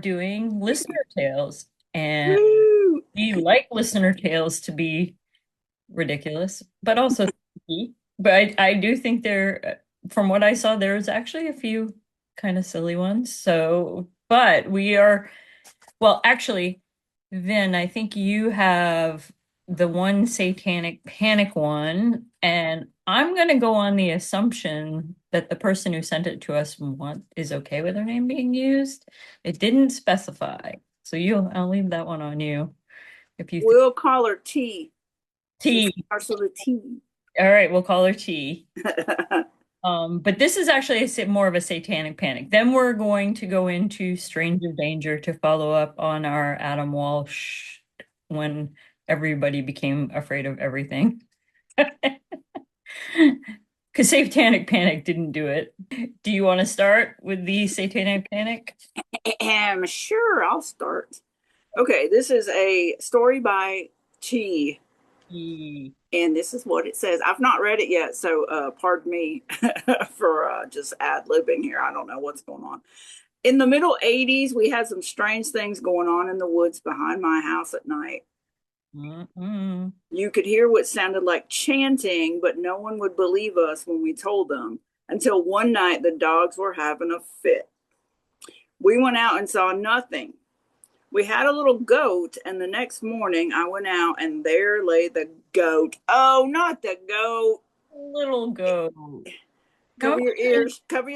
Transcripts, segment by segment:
doing listener tales, and Woo! we like listener tales to be ridiculous, but also spooky. But I do think from what I saw, there's actually a few kind of silly ones. So, but we are, well, actually, Vin, I think you have the one Satanic Panic one, and I'm going to go on the assumption that the person who sent it to us is okay with her name being used. It didn't specify. So I'll leave that one on you if you think We'll call her T. She T. starts with a T. All right, we'll call her T. But this is actually more of a satanic panic. Then we're going to go into Stranger Danger to follow up on our Adam Walsh when everybody became afraid of everything. Because Satanic Panic didn't do it. Do you want to start with the Satanic Panic? Sure, I'll start. Okay, this is a story by T, E- and this is what it says. I've not read it yet, so pardon me for just ad-libbing here. I don't know what's going on. In the middle 80s, we had some strange things going on in the woods behind my house at night. Mm-mm. You could hear what sounded like chanting, but no one would believe us when we told them until one night the dogs were having a fit. We went out and saw nothing. We had a little goat, and the next morning I went out and there lay the goat. Oh, not the goat. Little goat. No, Cover your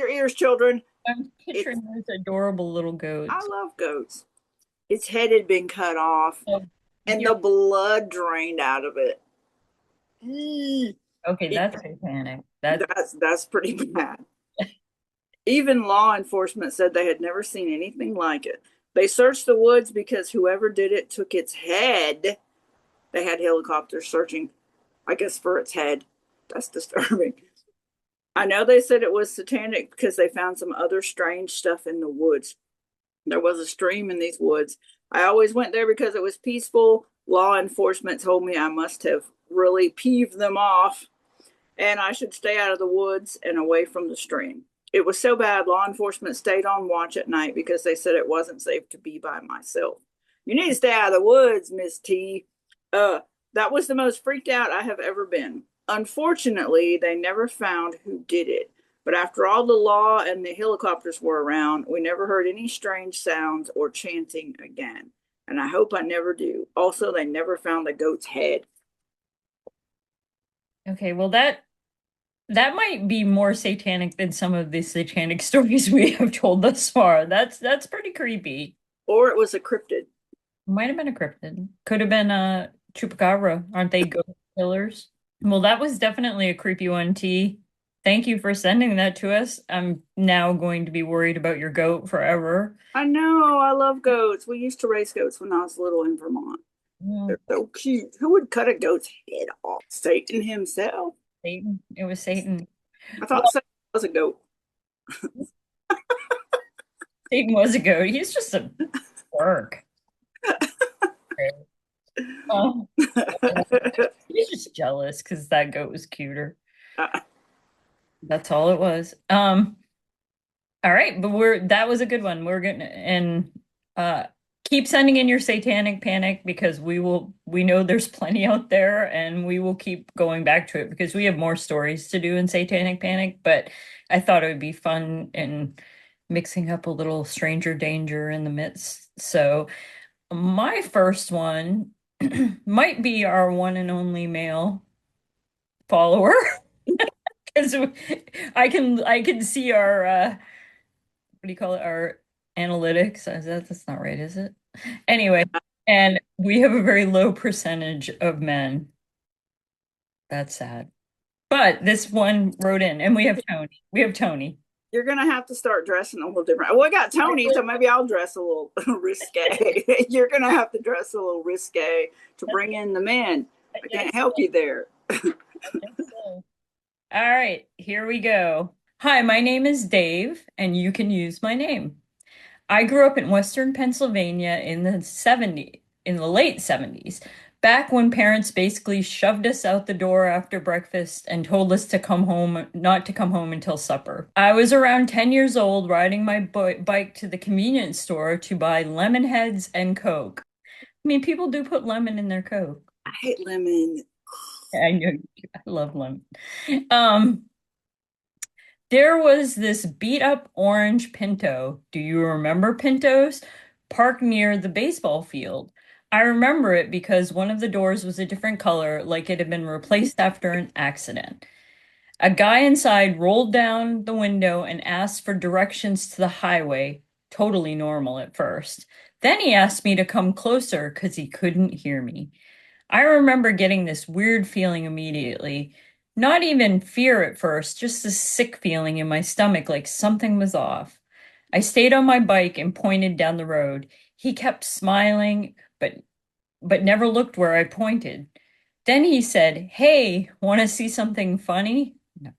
ears, children. I'm It's picturing those adorable little I goats. love goats. Its head had been cut off Oh, and you're the blood drained out of it. okay, It- that's satanic. That that's pretty bad. Even law enforcement said they had never seen anything like it. They searched the woods because whoever did it took its head. They had helicopters searching, I guess, for its head. That's disturbing. I know they said it was satanic because they found some other strange stuff in the woods. There was a stream in these woods. I always went there because it was peaceful. Law enforcement told me I must have really peeved them off and I should stay out of the woods and away from the stream. It was so bad, law enforcement stayed on watch at night because they said it wasn't safe to be by myself. You need to stay out of the woods, Miss T. Uh, that was the most freaked out I have ever been. Unfortunately, they never found who did it. But after all the law and the helicopters were around, we never heard any strange sounds or chanting again. And I hope I never do. Also, they never found the goat's head. okay, well that might be more satanic than some of the satanic stories we have told thus far. That's pretty creepy. Or it was a cryptid. Might have been a cryptid. Could have been a chupacabra. Aren't they ghost killers? Well, that was definitely a creepy one, T. Thank you for sending that to us. I'm now going to be worried about your goat forever. I know, I love goats. We used to raise goats when I was little in Vermont. Yeah, They're so cute. Who would cut a goat's head off? Satan himself. Satan. It was Satan. I Well, thought Satan was a goat. Satan was a goat. He's just a jerk. Oh, he's just jealous because that goat was cuter. That's all it was. All right, but that was a good one. We're gonna and uh keep sending in your satanic panic because we know there's plenty out there and we will keep going back to it because we have more stories to do in satanic panic, but I thought it would be fun and mixing up a little stranger danger in the midst. So my first one might be our one and only male follower because I can see our what do you call it? Our analytics. That's not right, is it? Anyway, and we have a very low percentage of men. That's sad. But this one wrote in, and we have Tony. We have Tony. You're gonna have to start dressing a little different. Well, I got Tony, so maybe I'll dress a little risque. You're gonna have to dress a little risque to bring in the men. I I guess can't help you there. so. All right, here we go. Hi, my name is Dave, and you can use my name. I grew up in Western Pennsylvania in the late 70s. Back when parents basically shoved us out the door after breakfast and told us to come home, not to come home until supper. I was around 10 years old riding my bike to the convenience store to buy lemon heads and Coke. I mean, people do put lemon in their Coke. I hate lemon. I know, I love lemon. Um, there was this beat up orange Pinto. Do you remember Pintos? Parked near the baseball field. I remember it because one of the doors was a different color, like it had been replaced after an accident. A guy inside rolled down the window and asked for directions to the highway. Totally normal at first. Then he asked me to come closer because he couldn't hear me. I remember getting this weird feeling immediately. Not even fear at first, just a sick feeling in my stomach like something was off. I stayed on my bike and pointed down the road. He kept smiling, but never looked where I pointed. Then he said, "Hey, want to see something funny?" No,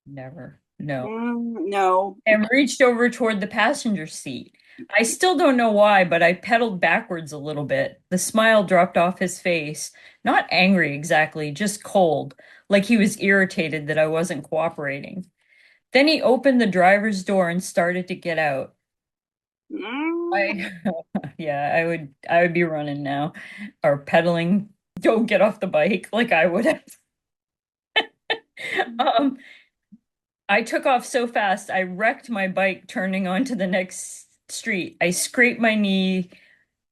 never. No. No. And reached over toward the passenger seat. I still don't know why, but I pedaled backwards a little bit. The smile dropped off his face. Not angry exactly, just cold, like he was irritated that I wasn't cooperating. Then he opened the driver's door and started to get out. Mm. I yeah, I would be running now or pedaling. Don't get off the bike like I would have. Um, I took off so fast, I wrecked my bike turning onto the next street. I scraped my knee.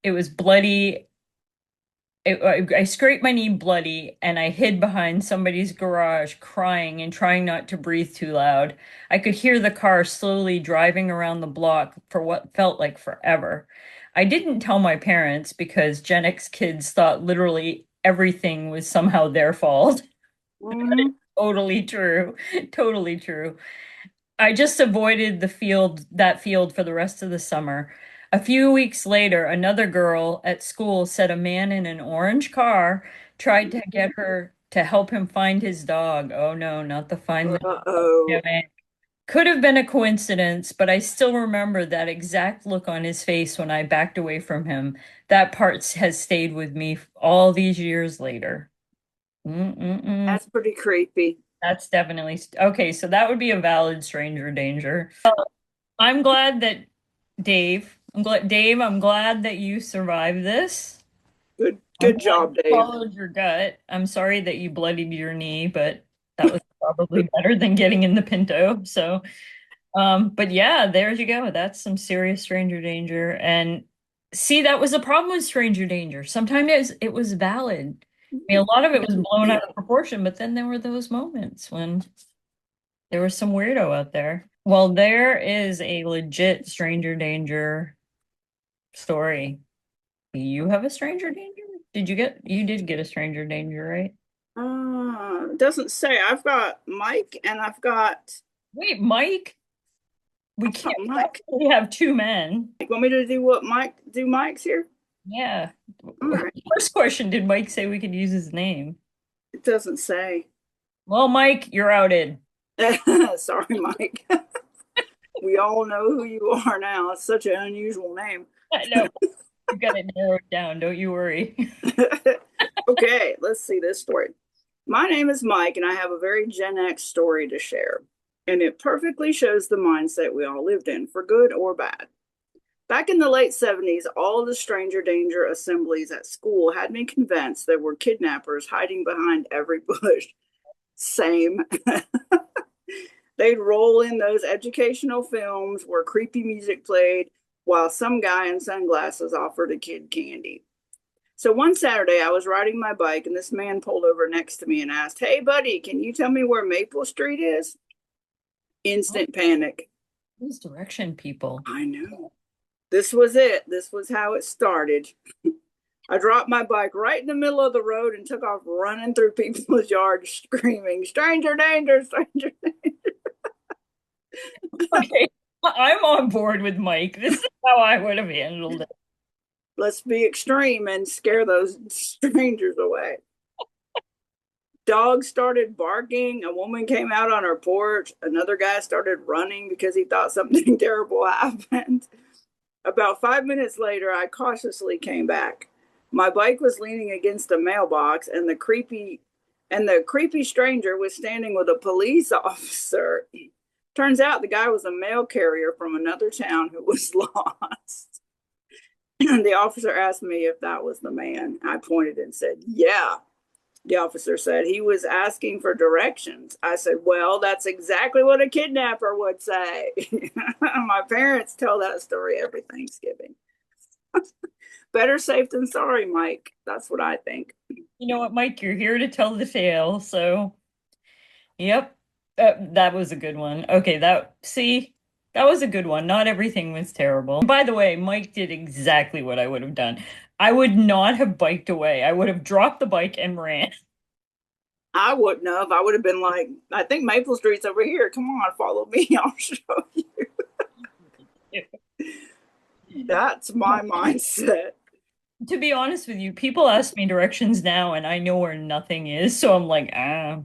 It was bloody. I scraped my knee bloody and I hid behind somebody's garage crying and trying not to breathe too loud. I could hear the car slowly driving around the block for what felt like forever. I didn't tell my parents because Gen X kids thought literally everything was somehow their fault. Mm. Totally true. Totally true. I just avoided that field for the rest of the summer. A few weeks later, another girl at school said a man in an orange car tried to get her to help him find his dog. Oh no, not the find the dog Uh-oh. gimmick. Could have been a coincidence, but I still remember that exact look on his face when I backed away from him. That part has stayed with me all these years later. Mm-mm-mm. That's pretty creepy. That's definitely okay. So that would be a valid stranger danger. I'm glad that Dave, I'm glad that you survived this. I'm Good glad job, you Dave. followed your gut. I'm sorry that you bloodied your knee, but that was probably better than getting in the Pinto. So, but yeah, there you go. That's some serious stranger danger. And see, that was the problem with stranger danger. Sometimes it was valid. I mean, a lot of it was blown out of proportion, but then there were those moments when there was some weirdo out there. Well, there is a legit stranger danger story. You have a stranger danger? You did get a stranger danger, right? It doesn't say. I've got Mike and Wait, Mike? We I've got can't Mike. possibly have two men. You want me to do what Mike do Mike's here? Yeah. All right. First question, did Mike say we could use his name? It doesn't say. Well, Mike, you're outed. Sorry, Mike. We all know who you are now. It's such an unusual name. I know. You got it narrowed down, don't you worry. Okay, let's see this story. My name is Mike, and I have a very Gen X story to share. And it perfectly shows the mindset we all lived in, for good or bad. Back in the late 70s, all the stranger danger assemblies at school had me convinced there were kidnappers hiding behind every bush. Same. They'd roll in those educational films where creepy music played while some guy in sunglasses offered a kid candy. So one Saturday, I was riding my bike and this man pulled over next to me and asked, "Hey, buddy, can you tell me where Maple Street is?" Oh, Instant panic. these direction people. I know. This was it. This was how it started. I dropped my bike right in the middle of the road and took off running through people's yards, screaming, "Stranger danger, stranger danger." Okay, I'm on board with Mike. This is how I would have handled it. Let's be extreme and scare those strangers away. Dogs started barking. A woman came out on her porch. Another guy started running because he thought something terrible happened. About 5 minutes later, I cautiously came back. My bike was leaning against a mailbox, and the creepy stranger was standing with a police officer. Turns out the guy was a mail carrier from another town who was lost. The officer asked me if that was the man. I pointed and said, "Yeah." The officer said he was asking for directions. I said, "Well, that's exactly what a kidnapper would say." My parents tell that story every Thanksgiving. Better safe than sorry, Mike. That's what I think. You know what, Mike? You're here to tell the tale, so yep. That was a good one. Okay, that was a good one. Not everything was terrible. By the way, Mike did exactly what I would have done. I would not have biked away. I would have dropped the bike and ran. I wouldn't have. I would have been like, I think Maple Street's over here. Come on, follow me. I'll show you. That's my mindset. To be honest with you, people ask me directions now and I know where nothing is, so I'm like, ah,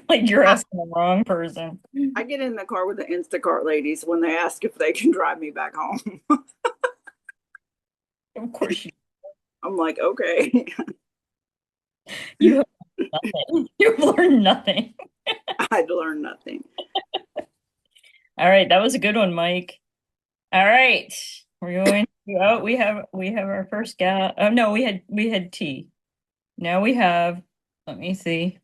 like you're I, asking the wrong person. I get in the car with the Instacart ladies when they ask if they can drive me back home. Of course I'm like, okay. you have nothing. You've learned nothing. I'd learn nothing. All right, that was a good one, Mike. All right. We're going to we have our first gal. Oh no, we had tea. Now we have, let me see.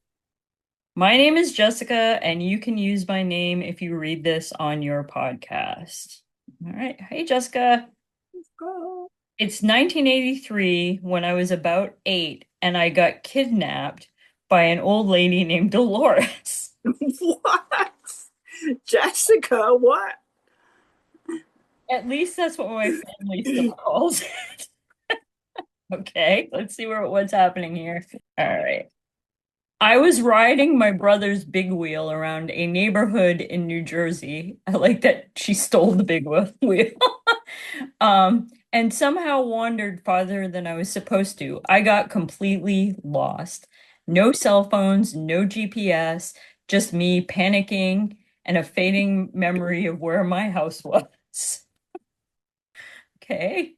My name is Jessica, and you can use my name if you read this on your podcast. All right. Hey, Jessica. Let's go. It's 1983 when I was about 8, and I got kidnapped by an old lady named Dolores. What? Jessica, what? At least that's what my family still calls it. Okay, let's see what's happening here. All right. I was riding my brother's big wheel around a neighborhood in New Jersey. I like that she stole the big wheel. And somehow wandered farther than I was supposed to. I got completely lost. No cell phones, no GPS, just me panicking and a fading memory of where my house was. Okay.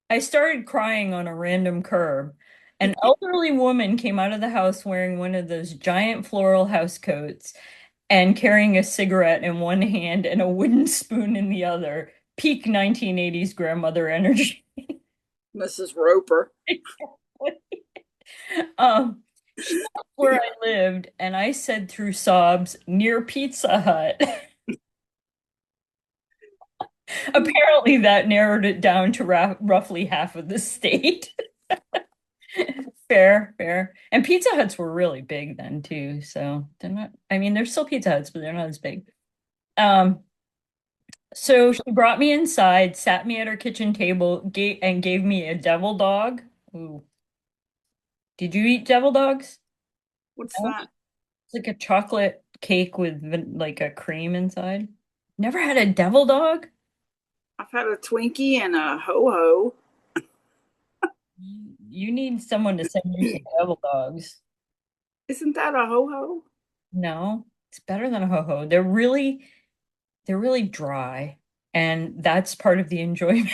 I started crying on a random curb. An elderly woman came out of the house wearing one of those giant floral house coats and carrying a cigarette in one hand and a wooden spoon in the other. Peak 1980s grandmother energy. Mrs. Roper. Um, she asked where I lived, and I said through sobs, near Pizza Hut. Apparently, that narrowed it down to roughly half of the state. Fair, fair. And Pizza Huts were really big then too, so they're not, I mean, they're still Pizza Huts, but they're not as big. Um, so she brought me inside, sat me at her kitchen table, and gave me a devil dog. Ooh. Did you eat devil dogs? What's that? It's like a chocolate cake with like a cream inside. Never had a devil dog? I've had a Twinkie and a ho ho. You need someone to send you some devil dogs. Isn't that a ho ho? No, it's better than a ho-ho. They're really dry, and that's part of the enjoyment.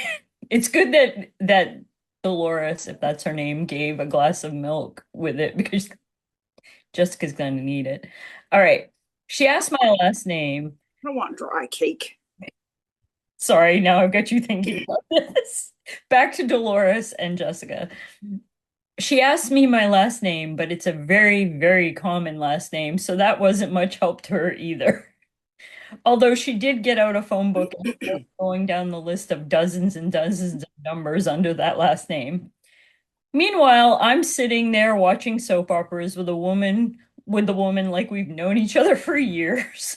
It's good that Dolores, if that's her name, gave a glass of milk with it because Jessica's going to need it. All right. She asked my last name. I don't want dry cake. Sorry, now I've got you thinking about this. Back to Dolores and Jessica. She asked me my last name, but it's a very, very common last name, so that wasn't much help to her either. Although she did get out a phone book and started going down the list of dozens and dozens of numbers under that last name. Meanwhile, I'm sitting there watching soap operas with the woman like we've known each other for years.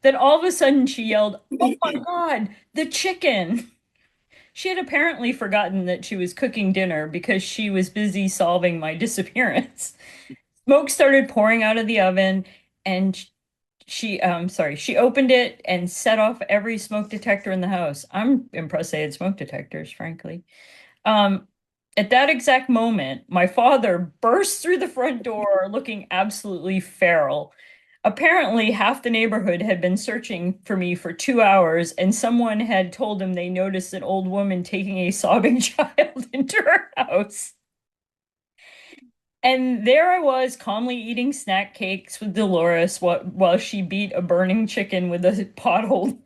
Then all of a sudden she yelled, "Oh my God, the chicken!" She had apparently forgotten that she was cooking dinner because she was busy solving my disappearance. Smoke started pouring out of the oven, and she opened it and set off every smoke detector in the house. I'm impressed they had smoke detectors, frankly. Um, at that exact moment, my father burst through the front door looking absolutely feral. Apparently, half the neighborhood had been searching for me for 2 hours, and someone had told him they noticed an old woman taking a sobbing child into her house. And there I was, calmly eating snack cakes with Dolores while she beat a burning chicken with a pothole.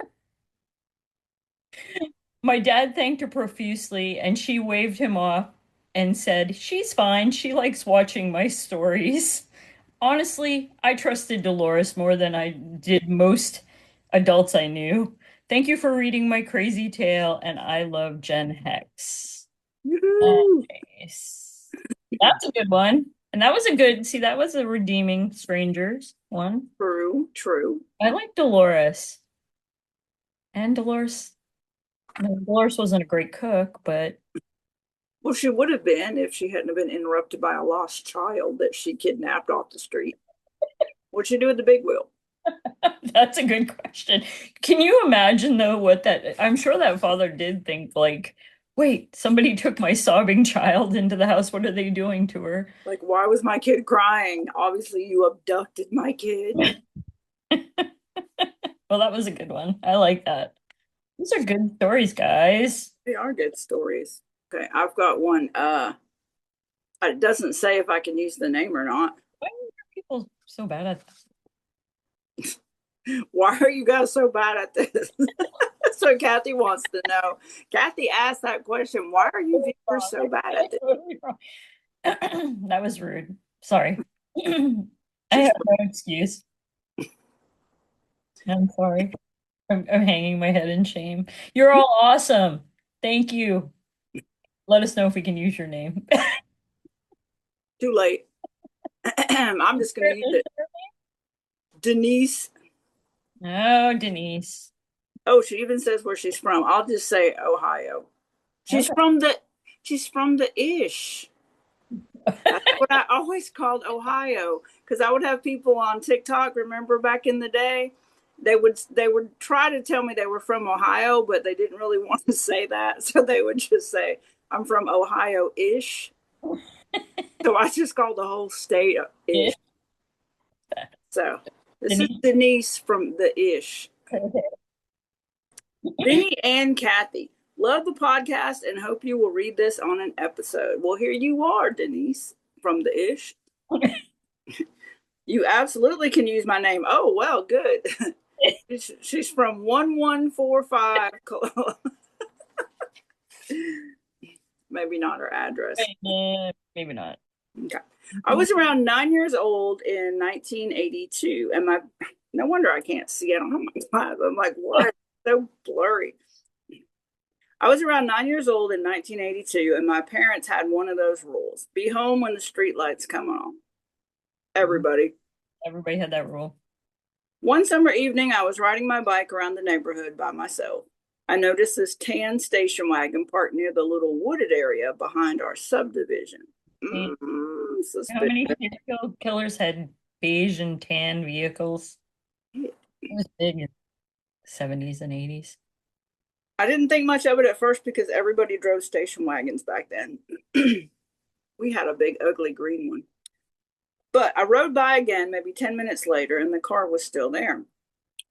My dad thanked her profusely, and she waved him off and said, "She's fine. She likes watching my stories." Honestly, I trusted Dolores more than I did most adults I knew. Thank you for reading my crazy tale, and I love Gen Hex. Woohoo! Nice. That's a good one. And that was a good, see, that was a redeeming strangers one. True, true. I like Dolores. And Dolores, no, Dolores wasn't a great cook, but Well, she would have been if she hadn't been interrupted by a lost child that she kidnapped off the street. What'd she do with the big wheel? that's a good question. Can you imagine though what that I'm sure that father did think like, wait, somebody took my sobbing child into the house. What are they doing to her? Like, why was my kid crying? Obviously, you abducted my kid. Well, that was a good one. I like that. These are good stories, guys. They are good stories. Okay, I've got one. It doesn't say if I can use the name or not. Why are people so bad at Why are you guys so bad at this? So Kathy wants to know. Kathy asked that question. Why are you viewers so bad at this? That was rude. Sorry. I She's have no excuse. I'm sorry. I'm hanging my head in shame. You're all awesome. Thank you. Let us know if we can use your name. too late. I'm just going to use it. Denise. Oh, Denise. Oh, she even says where she's from. I'll just say Ohio. She's Okay. from the she's from the ish. That's what I always called Ohio because I would have people on TikTok. Remember back in the day, they would try to tell me they were from Ohio, but they didn't really want to say that, so they would just say I'm from Ohio ish. So I just called the whole state ish. So this is Denise. Denise from the ish. Vinny and Kathy. Love the podcast and hope you will read this on an episode. Well, here you are, Denise from the ish. You absolutely can use my name. Oh, well, good. She's from 1145. Maybe not her address. Maybe not. Okay. I was around 9 years old in 1982, and no wonder I can't see. I don't have my glasses. I'm like, why? It's so blurry. I was around 9 years old in 1982, and my parents had one of those rules: be home when the street lights come on. Everybody. Everybody had that rule. One summer evening, I was riding my bike around the neighborhood by myself. I noticed this tan station wagon parked near the little wooded area behind our subdivision. How many Suspicious. serial killers had beige and tan vehicles? It was big in the 70s and 80s. I didn't think much of it at first because everybody drove station wagons back then. We had a big, ugly green one. But I rode by again maybe 10 minutes later, and the car was still there.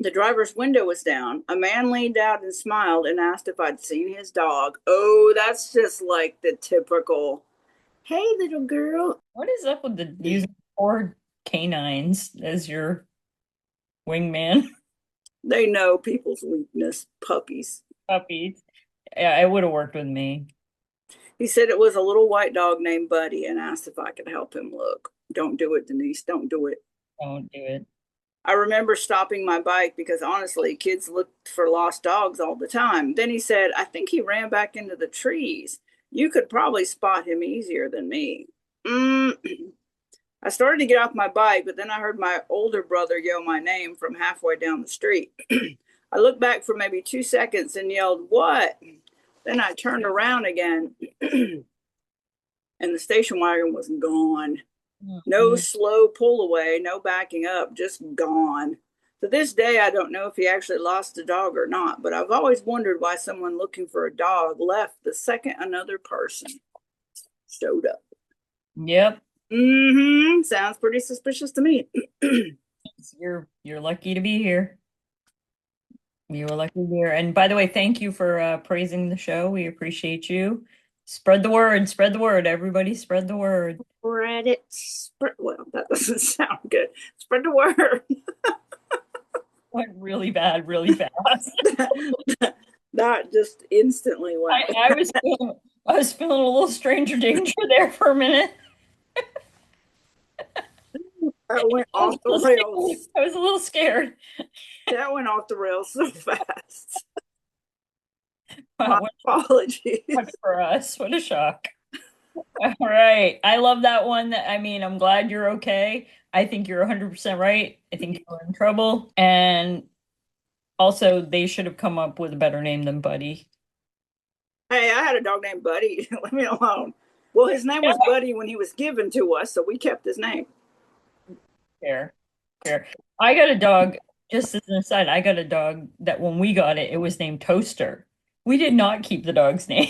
The driver's window was down. A man leaned out and smiled and asked if I'd seen his dog. Oh, that's just like the typical, hey, little girl. What is up with the using four canines as your wingman They know people's weakness, puppies. puppies? Yeah, it would have worked with me. He said it was a little white dog named Buddy and asked if I could help him look. Don't do it, Denise. Don't do it. Don't do it. I remember stopping my bike because honestly, kids looked for lost dogs all the time. Then he said, I think he ran back into the trees. You could probably spot him easier than me. Mm. I started to get off my bike, but then I heard my older brother yell my name from halfway down the street. I looked back for maybe 2 seconds and yelled, what? Then I turned around again, and the station wagon was gone. No Mhm. slow pull away, no backing up, just gone. To this day, I don't know if he actually lost a dog or not, but I've always wondered why someone looking for a dog left the second another person showed up. Yep. Sounds pretty suspicious to me. You're lucky to be here. You were lucky to be here. And by the way, thank you for praising the show. We appreciate you. Spread the word. Spread the word. Everybody spread the word. Spread it. Spread. Well, that doesn't sound good. Spread the word. Went really bad, really fast. That just instantly went. I was feeling a little stranger danger there for a minute. That went I was off a the little scared. rails. I was a little scared. That went off the rails so fast. My Wow, what apologies. for us? What a shock. All right. I love that one. I mean, I'm glad you're okay. I think you're 100% right. I think you're in trouble. And also, they should have come up with a better name than Buddy. Hey, I had a dog named Buddy. Leave me alone. Well, his name was Buddy when he was given to us, so we kept his name. Fair, fair. I got a dog, just as an aside, I got a dog that when we got it, it was named Toaster. We did not keep the dog's name.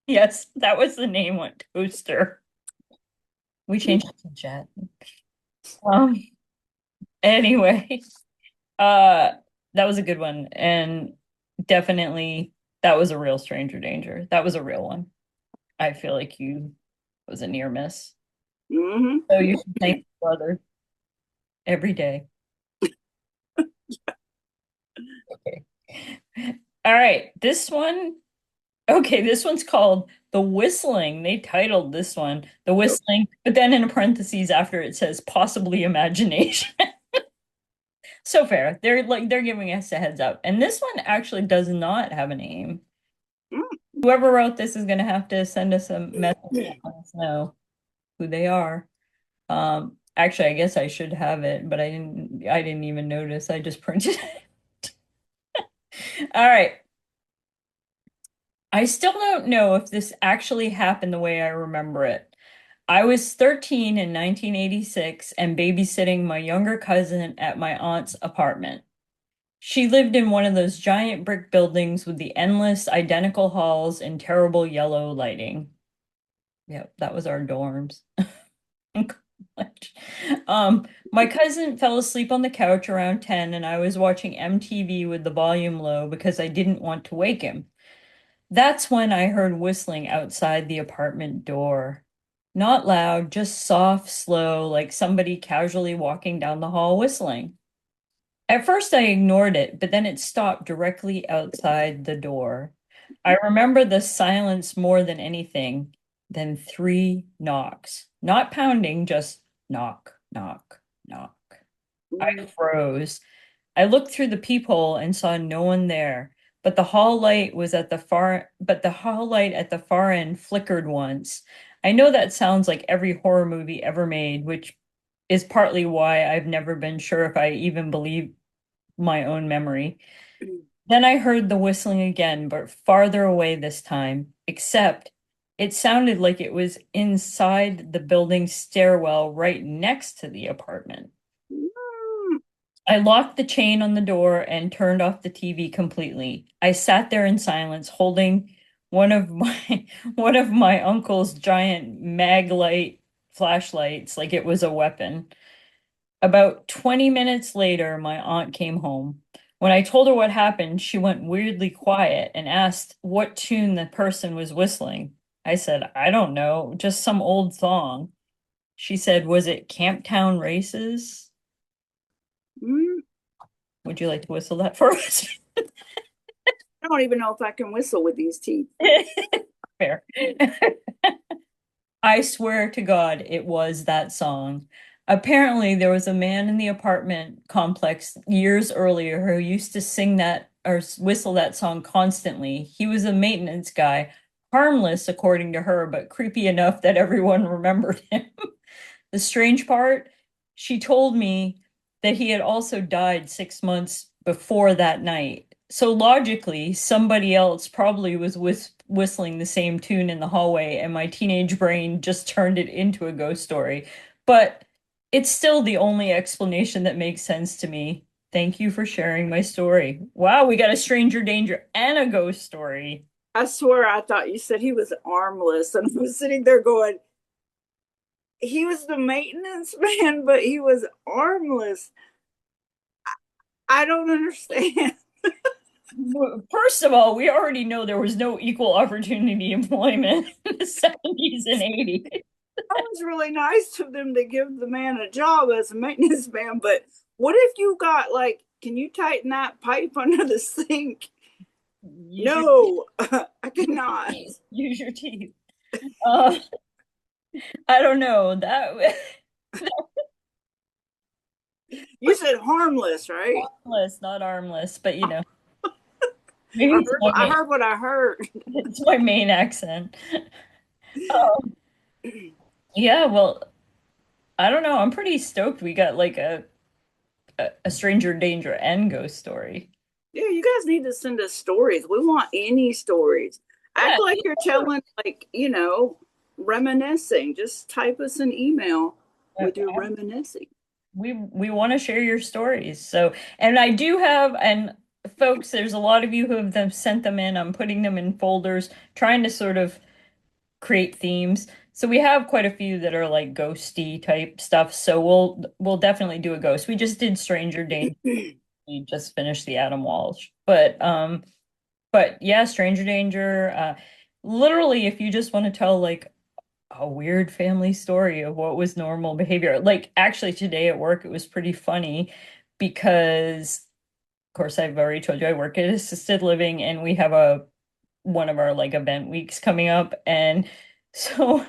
Yes, that was the name, went Toaster. We changed it to Jet. Um, anyway, uh, that was a good one. And definitely that was a real stranger danger. That was a real one. I feel like you was a near miss. Mm-hmm. So you should thank your brother every day. Okay. All right. This one. Okay, this one's called The Whistling. They titled this one The Whistling, but then in parentheses after it says possibly imagination. So fair. They're giving us a heads up. And this one actually does not have a name. Whoever wrote this is gonna have to send us a message to let us know who they are. Actually I guess I should have it, but I didn't even notice. I just printed it. All right. I still don't know if this actually happened the way I remember it. I was 13 in 1986 and babysitting my younger cousin at my aunt's apartment. She lived in one of those giant brick buildings with the endless identical halls and terrible yellow lighting. Yep, that was our dorms. in college. My cousin fell asleep on the couch around 10 and I was watching MTV with the volume low because I didn't want to wake him. That's when I heard whistling outside the apartment door. Not loud, just soft, slow, like somebody casually walking down the hall whistling. At first, I ignored it, but then it stopped directly outside the door. I remember the silence more than anything, then three knocks. Not pounding, just knock, knock, knock. I froze. I looked through the peephole and saw no one there, but the hall light at the far end flickered once. I know that sounds like every horror movie ever made, which is partly why I've never been sure if I even believe my own memory. Then I heard the whistling again, but farther away this time, except it sounded like it was inside the building stairwell right next to the apartment. I locked the chain on the door and turned off the TV completely. I sat there in silence, holding one of my one of my uncle's giant mag light flashlights like it was a weapon. About 20 minutes later, my aunt came home. When I told her what happened, she went weirdly quiet and asked what tune the person was whistling. I said, I don't know, just some old song. She said, was it Camptown Races? Mm, Would you like to whistle that for us? I don't even know if I can whistle with these teeth. Fair. I swear to God, it was that song. Apparently, there was a man in the apartment complex years earlier who used to sing that or whistle that song constantly. He was a maintenance guy, harmless according to her, but creepy enough that everyone remembered him. The strange part, she told me that he had also died 6 months before that night. So logically, somebody else probably was whistling the same tune in the hallway, and my teenage brain just turned it into a ghost story. But it's still the only explanation that makes sense to me. Thank you for sharing my story. Wow, we got a stranger danger and a ghost story. I swear I thought you said he was armless, and I was sitting there going, he was the maintenance man, but he was armless. I don't understand. First of all, we already know there was no equal opportunity employment in the 70s and 80s. was really nice of them to give the man a job as a maintenance man, but what if you got like, can you tighten that pipe under the sink? Use your No, I cannot. teeth. Use your teeth. Uh, I don't know that. You said harmless, right? Harmless, not armless, but maybe I heard what I heard. it's my main accent. Um, yeah, well, I don't know. I'm pretty stoked we got like a stranger danger and ghost story. Yeah, you guys need to send us stories. We want any stories. Yeah, Act like you're telling, like, reminiscing. Just type us an email with your reminiscing. we want to share your stories. So, and I do have, and folks, there's a lot of you who have sent them in. I'm putting them in folders, trying to sort of create themes. So we have quite a few that are like ghosty type stuff. So we'll definitely do a ghost. We just did Stranger Danger. We just finished the Adam Walsh. But yeah, Stranger Danger. Literally, if you just want to tell like a weird family story of what was normal behavior. Like actually today at work, it was pretty funny because, of course, I've already told you I work at assisted living and we have a one of our like event weeks coming up. And so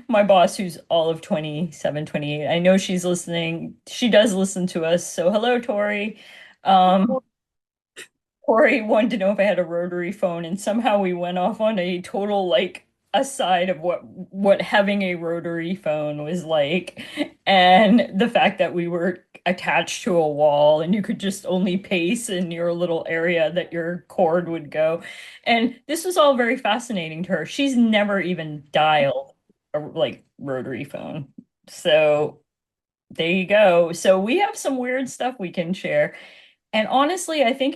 my boss, who's all of 27, 28, I know she's listening. She does listen to us. So hello, Tori. Um, Corey wanted to know if I had a rotary phone, and somehow we went off on a total like aside of what having a rotary phone was like, and the fact that we were attached to a wall and you could just only pace in your little area that your cord would go. And this was all very fascinating to her. She's never even dialed a like rotary phone. So there you go. So we have some weird stuff we can share. And honestly, I think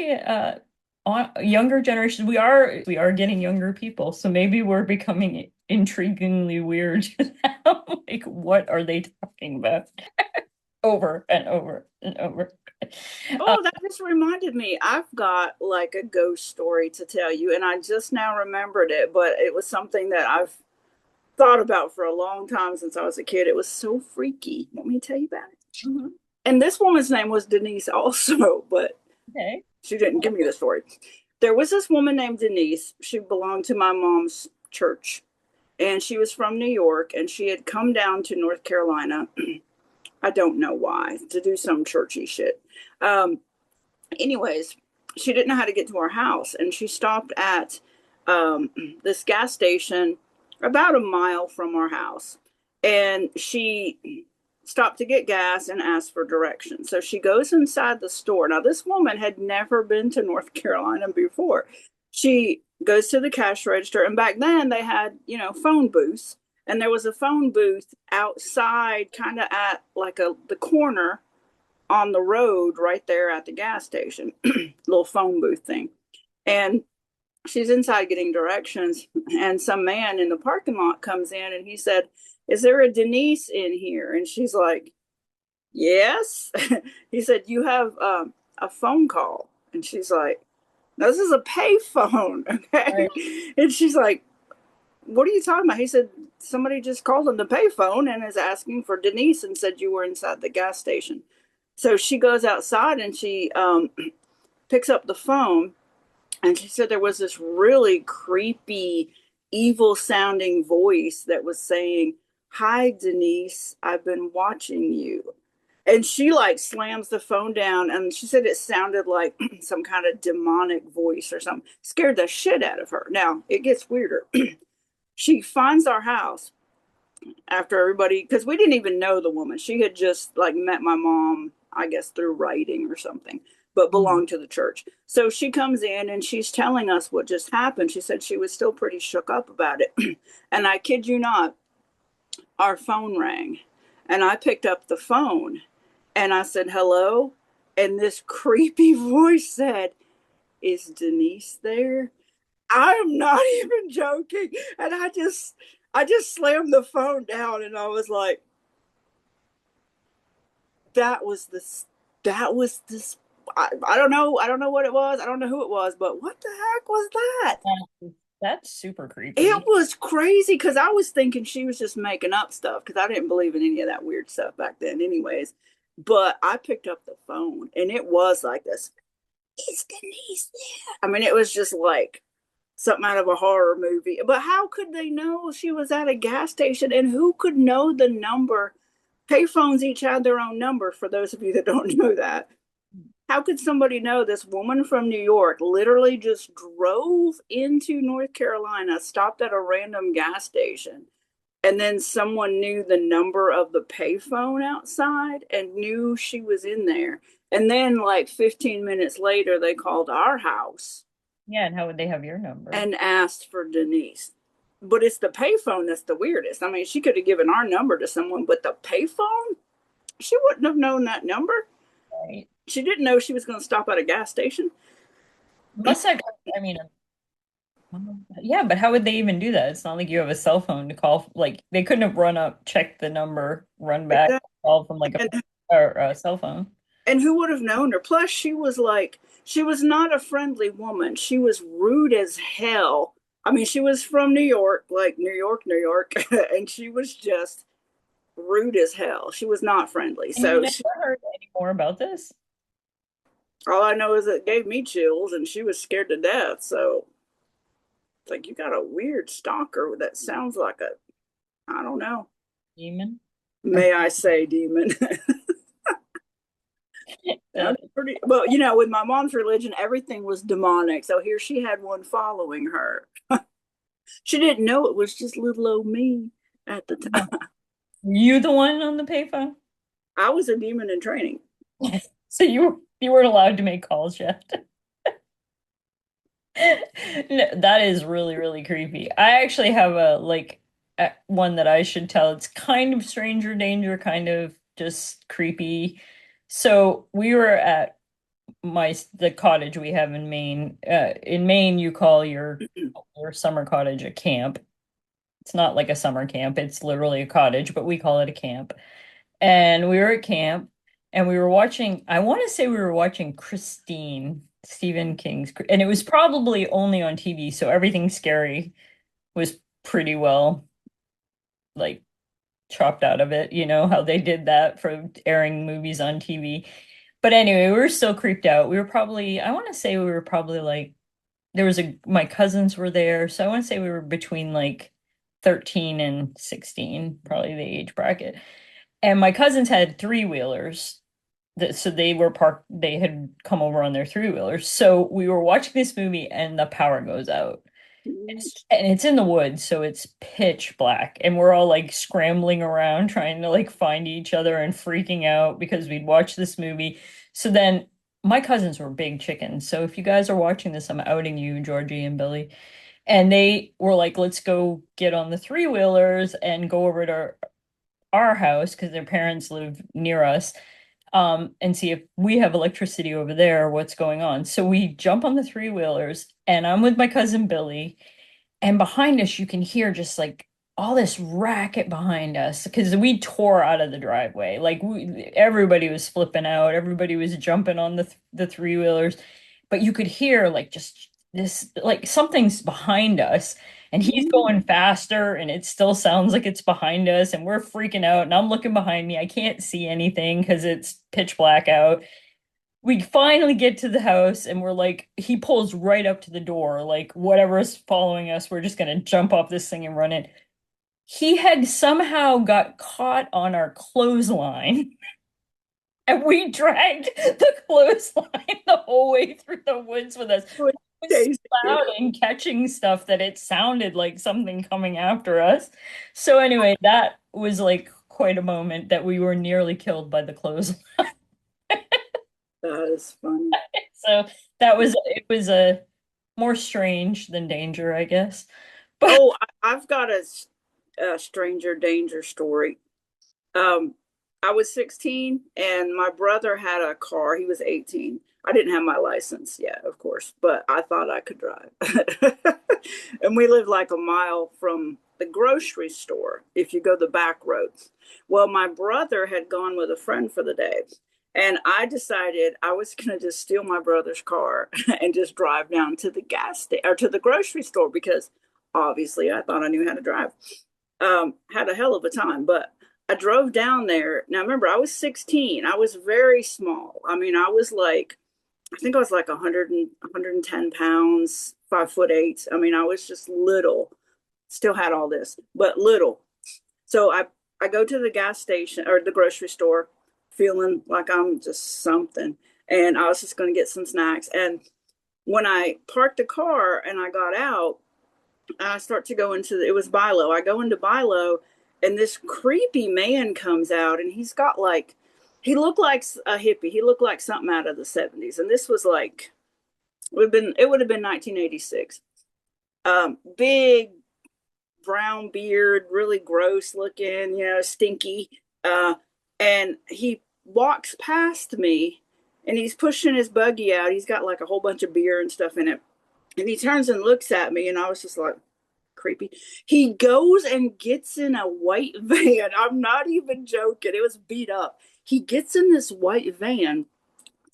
on younger generations, we are getting younger people, so maybe we're becoming intriguingly weird now. Like, what are they talking about? Over and over and over. Uh, Oh, that just reminded me. I've got like a ghost story to tell you, and I just now remembered it, but it was something that I've thought about for a long time since I was a kid. It was so freaky. Want me to tell you about it? mhm. And this woman's name was Denise also, but Okay. she didn't give me the story. There was this woman named Denise. She belonged to my mom's church, and she was from New York, and she had come down to North Carolina. I don't know why, to do some churchy shit. Um, anyways, she didn't know how to get to our house, and she stopped at um, this gas station about a mile from our house, and she stopped to get gas and asked for directions. So she goes inside the store. Now, this woman had never been to North Carolina before. She goes to the cash register, and back then they had, phone booths, and there was a phone booth outside, kind of at like the corner on the road right there at the gas station, little phone booth thing. And she's inside getting directions, and some man in the parking lot comes in and he said, "Is there a Denise in here?" And she's like, "Yes." He said, "You have a phone call." And she's like, "No, this is a pay phone." Okay. Right. And she's like, "What are you talking about?" He said, "Somebody just called on the payphone and is asking for Denise and said you were inside the gas station." So she goes outside and she picks up the phone, and she said there was this really creepy, evil sounding voice that was saying, "Hi, Denise, I've been watching you." And she like slams the phone down, and she said it sounded like some kind of demonic voice or something. Scared the shit out of her. Now it gets weirder. She finds our house after everybody, because we didn't even know the woman. She had just like met my mom, I guess through writing or something, but Mhm. belonged to the church. So she comes in and she's telling us what just happened. She said she was still pretty shook up about it. And I kid you not, our phone rang, and I picked up the phone and I said hello, and this creepy voice said, "Is Denise there?" I'm not even joking. And I just slammed the phone down, and I was like, that was this that was this I don't know what it was. I don't know who it was, but what the heck was that? That's super It creepy. was crazy because I was thinking she was just making up stuff because I didn't believe in any of that weird stuff back then, anyways. But I picked up the phone and it was like this. Is Denise there? I mean, it was just like something out of a horror movie. But how could they know she was at a gas station? And who could know the number? Payphones each had their own number, for those of you that don't know that. How could somebody know this woman from New York literally just drove into North Carolina, stopped at a random gas station, and then someone knew the number of the payphone outside and knew she was in there? And then, like 15 minutes later, they called our house Yeah, and how would they have your number? and asked for Denise. But it's the payphone that's the weirdest. I mean, she could have given our number to someone, but the payphone, she wouldn't have known that number. Right. She didn't know she was going to stop at a gas station. Must have, I mean, yeah, but how would they even do that? It's not like you have a cell phone to call. Like they couldn't have run up, checked the number, run back, Exactly. call from like And, a cell phone. and who would have known her? Plus, she was not a friendly woman. She was rude as hell. I mean, she was from New York, like New York, New York, and she was just rude as hell. She was not friendly. And you So never heard any more about this? all I know is it gave me chills, and she was scared to death. So it's like you got a weird stalker that sounds like a, I don't know. Demon? May I say demon? Uh, Sounds pretty well. You know, with my mom's religion, everything was demonic. So here she had one following her. She didn't know it was just little old me at the time. you the one on the payphone? I was a demon in training. So you weren't allowed to make calls yet. No, that is really, really creepy. I actually have a one that I should tell. It's kind of stranger danger, kind of just creepy. So we were at the cottage we have in Maine. In Maine, you call your summer cottage a camp. It's not like a summer camp. It's literally a cottage, but we call it a camp. And we were at camp and we were watching, I want to say we were watching Christine, Stephen King's, and it was probably only on TV, so everything scary was pretty well like chopped out of it, you know, how they did that for airing movies on TV. But anyway, we were still creeped out. We were probably, I want to say we were probably like, my cousins were there, so I want to say we were between like 13 and 16, probably the age bracket. And my cousins had three-wheelers. So they were parked, they had come over on their three-wheelers. So we were watching this movie and the power goes out. And it's in the woods, so it's pitch black. And we're all like scrambling around trying to like find each other and freaking out because we'd watched this movie. So then my cousins were big chickens. So if you guys are watching this, I'm outing you, Georgie and Billy. And they were like, let's go get on the three-wheelers and go over to our house because their parents live near us, and see if we have electricity over there, what's going on. So we jump on the three-wheelers, and I'm with my cousin Billy, and behind us, you can hear just like all this racket behind us because we tore out of the driveway. Like everybody was flipping out, everybody was jumping on the three-wheelers, but you could hear like just this, like something's behind us, and he's going faster, and it still sounds like it's behind us, and we're freaking out. And I'm looking behind me, I can't see anything because it's pitch black out. We finally get to the house and we're like, he pulls right up to the door, like whatever is following us, we're just gonna jump off this thing and run it. He had somehow got caught on our clothesline and we dragged the clothesline the whole way through the woods with us. With It was so Daisy. loud and catching stuff that it sounded like something coming after us. So anyway, that was like quite a moment that we were nearly killed by the clothesline. That is funny. So that was it was a more strange than danger, I guess. But Oh, I've got a stranger danger story. Um, I was 16 and my brother had a car. He was 18. I didn't have my license yet, of course, but I thought I could drive. And we lived like a mile from the grocery store if you go the back roads. Well, my brother had gone with a friend for the day. And I decided I was going to just steal my brother's car and just drive down to the gas station or to the grocery store because obviously I thought I knew how to drive. Had a hell of a time, but I drove down there. Now, remember, I was 16. I was very small. I mean, I was like, I think I was like 100 and 110 pounds, 5'8". I mean, I was just little. Still had all this, but little. So I go to the gas station or the grocery store feeling like I'm just something. And I was just going to get some snacks. And when I parked the car and I got out, I start to go into it was Bilo. I go into Bilo and this creepy man comes out and he's got like he looked like a hippie. He looked like something out of the 70s. And this was like it would have been 1986. Big brown beard, really gross looking, stinky. Uh, and he walks past me and he's pushing his buggy out. He's got like a whole bunch of beer and stuff in it. And he turns and looks at me, and I was just like, creepy. He goes and gets in a white van. I'm not even joking. It was beat up. He gets in this white van,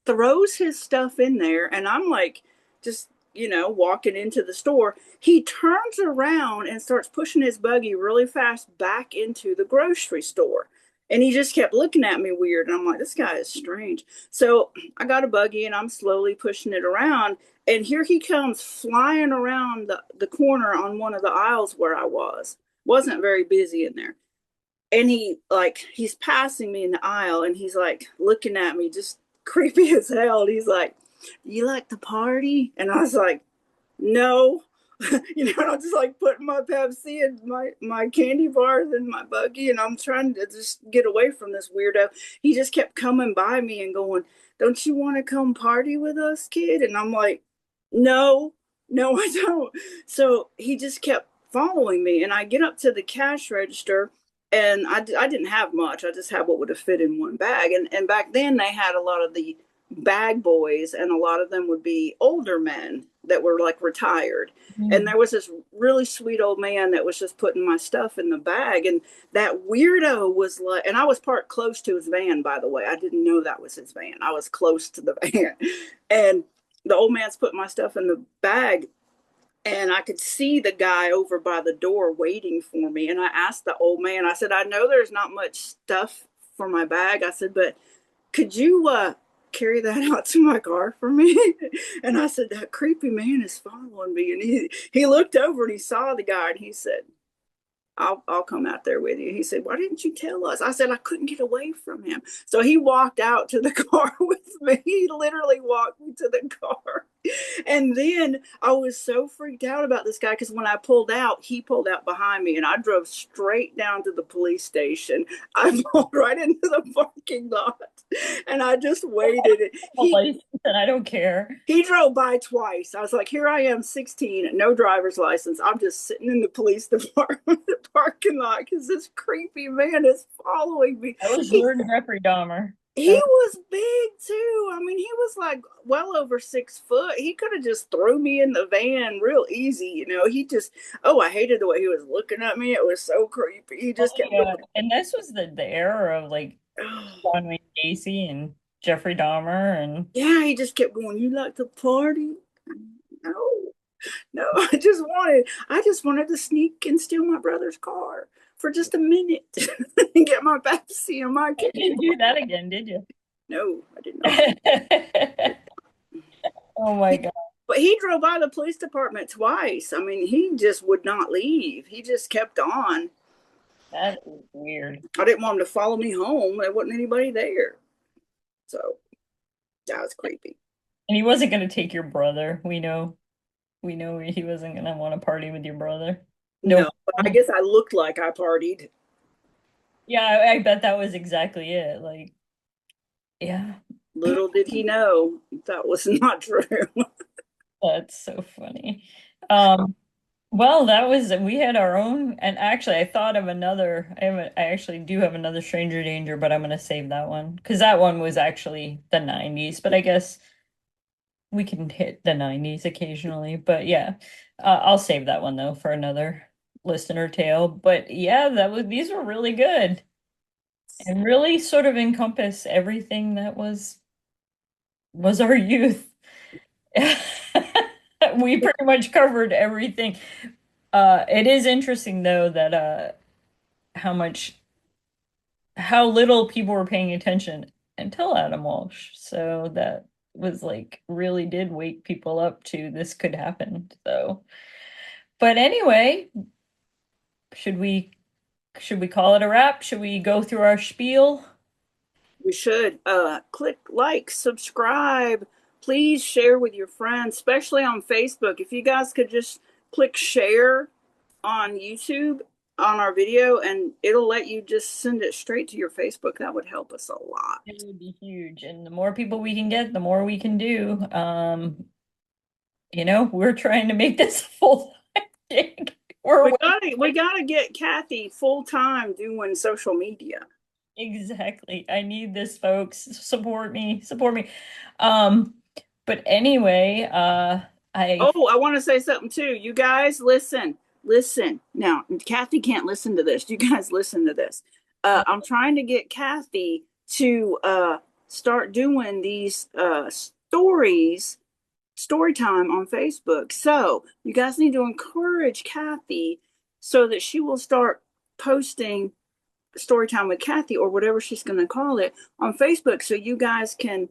throws his stuff in there, and I'm like, just walking into the store. He turns around and starts pushing his buggy really fast back into the grocery store. And he just kept looking at me weird. And I'm like, this guy is strange. So I got a buggy and I'm slowly pushing it around. And here he comes flying around the corner on one of the aisles where I was. Wasn't very busy in there. And he's passing me in the aisle and he's like looking at me just creepy as hell. And he's like, you like to party? And I was like, no. And I'm just like putting my Pepsi and my candy bars in my buggy, and I'm trying to just get away from this weirdo. He just kept coming by me and going, don't you want to come party with us, kid? And I'm like, no, no, I don't. So he just kept following me, and I get up to the cash register, and I didn't have much. I just had what would have fit in one bag. And back then they had a lot of the bag boys, and a lot of them would be older men that were like retired. And Mm. there was this really sweet old man that was just putting my stuff in the bag. And that weirdo was like, and I was parked close to his van, by the way. I didn't know that was his van. I was close to the van. And the old man's putting my stuff in the bag. And I could see the guy over by the door waiting for me. And I asked the old man, I said, I know there's not much stuff for my bag. I said, but could you carry that out to my car for me? And I said, that creepy man is following me. And he looked over and he saw the guy and he said, I'll come out there with you. He said, why didn't you tell us? I said, I couldn't get away from him. So he walked out to the car with me. He literally walked me to the car. And then I was so freaked out about this guy because when I pulled out, he pulled out behind me and I drove straight down to the police station. I pulled right into the parking lot and I just waited. And I don't care. He drove by twice. I was like, here I am, 16, no driver's license. I'm just sitting in the police department parking lot because this creepy man is following me. That was your Jeffrey Dahmer. He was big too. I mean, he was like well over 6 foot. He could have just threw me in the van real easy. He just, oh, I hated the way he was looking at me. It was so creepy. He just kept Yeah. looking. And this was the era of like John Wayne Gacy and Jeffrey Dahmer and Yeah, he just kept going, you like to party? No, no, I just wanted to sneak and steal my brother's car for just a minute and get my Pepsi and my you candy. didn't do that again, did you? No, I did not. Oh my God. But he drove by the police department twice. I mean, he just would not leave. He just kept on. That is weird. I didn't want him to follow me home. There wasn't anybody there. So that was creepy. And he wasn't going to take your brother. We know he wasn't going to want to party with your brother. No. No, but I guess I looked like I partied. Yeah, I bet that was exactly it. Like, yeah, Little did he know that was not true. that's so funny. Well, we had our own, and actually, I thought of another. I actually do have another Stranger Danger, but I'm gonna save that one because that one was actually the 90s. But I guess we can hit the 90s occasionally. But yeah, I'll save that one though for another listener tale. But yeah, these were really good. and really sort of encompass everything that was our youth. We pretty much covered everything. It is interesting though that how much how little people were paying attention until Adam Walsh. So that was like really did wake people up to this could happen. So, but anyway, should we should we call it a wrap? Should we go through our spiel? We should click like, subscribe. Please share with your friends, especially on Facebook. If you guys could just click share on YouTube on our video, and it'll let you just send it straight to your Facebook. That would help us a lot. It would be huge. And the more people we can get, the more we can do. We're trying to make this a full-time gig. We gotta get Kathy full time doing social media. Exactly. I need this, folks. Support me. Support me. Um, but anyway, I Oh, I want to say something too. You guys, listen, listen. Now, Kathy can't listen to this. You guys, listen to this. I'm trying to get Kathy to start doing these story time on Facebook. So you guys need to encourage Kathy so that she will start posting story time with Kathy or whatever she's going to call it on Facebook, so you guys can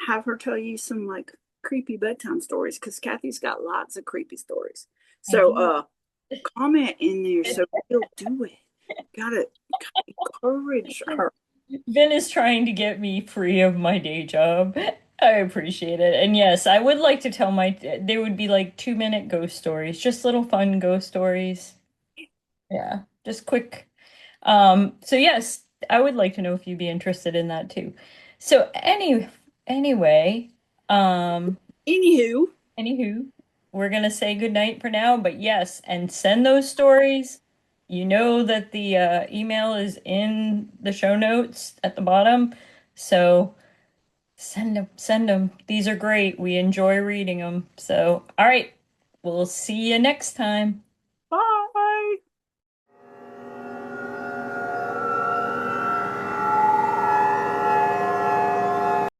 have her tell you some like creepy bedtime stories, because Kathy's got lots of creepy stories. I So do. comment in there so she'll do it. Gotta encourage her. Vin is trying to get me free of my day job. I appreciate it. And yes, I would like to tell they would be like 2-minute ghost stories, just little fun ghost stories. Yeah, just quick. So yes, I would like to know if you'd be interested in that too. So anyway, um, Anywho, anywho, we're gonna say goodnight for now, but yes, and send those stories. You know that the email is in the show notes at the bottom. So send them, send them. These are great. We enjoy reading them. So, all right, we'll see you next time.